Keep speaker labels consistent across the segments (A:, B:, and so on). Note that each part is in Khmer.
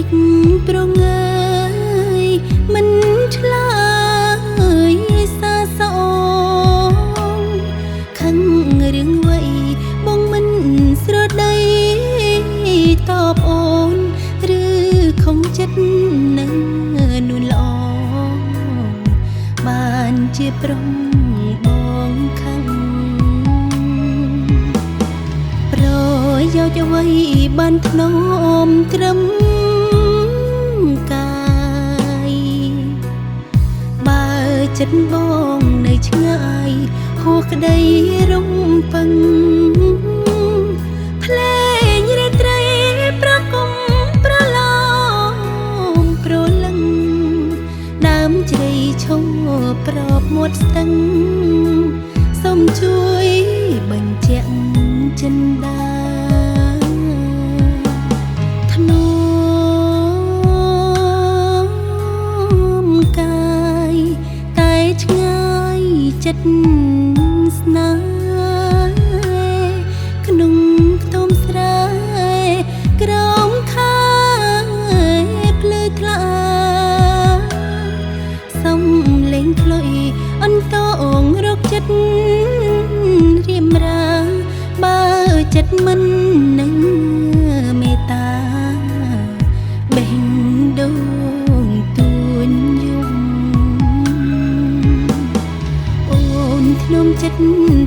A: ចប្រងើយមិនឆ្លើយសាសងខឹងរឿងអ្វីបងមិនស្រដីតបអូនឬខំចិត្តនៅនួនល្អបានជាប្រុងបងខឹងប្រយោជន៍អ្វីបានធ្នមត្រឹមកាយបើចិត្តបងនៅឆ្ងាយហួសក្តីរំពឹងភ្លេងរាត្រីប្រគំប្រឡំប្រលឹងដើមជ្រៃឈរប្របមាត់ស្ទឹងសូមជួយបញ្ជាក់ចិនដាធ្នមកាយតែឆ្ងាយចិត្តស្នេហ៍ក្នុងខ្ទមស្រែក្រោមខែភ្លឺថ្លាសំលេងខ្លុយអន្តងរកចិត្តរៀមរាបើចិត្តមិននឹងមេត្តាបេះដូងទួញយំអូនធ្នមចិត្ត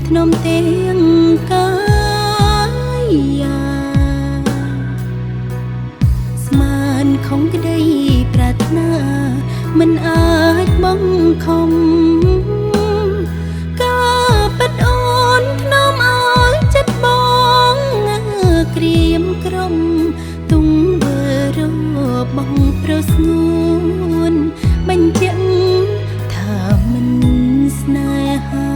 A: ធ្នមទាំងកាយាស្មានខំក្តីប្រាថ្នាមិនអាចបង្ខំការពិតអូនធ្នមឲ្យចិត្តបងក្រៀមក្រំទុំវើរបងប្រស្ងួនបញ្ជាក់ថាមិនស្នេហា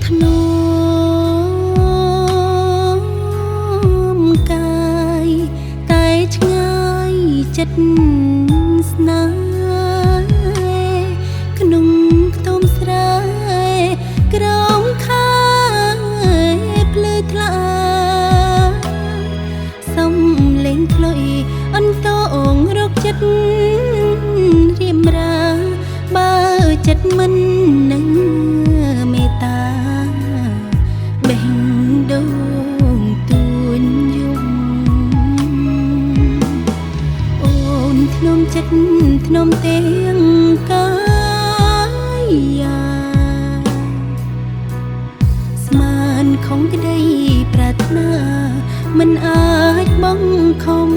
A: ធ្នមកាយតែឆ្ងាយចិត្តស្នេហ៍ក្នុងខ្ទមស្រែក្រោមខែភ្លឺថ្លាសំលេងខ្លុយអន្តងរកចិត្តរៀមរាបើចិត្តមិននឹងមេត្តាបេះដូងទួញយំអូនធ្នមចិត្តធ្នមទាំងកាយាស្មានខំក្តីប្រាថ្នាមិនអាចបង្ខំ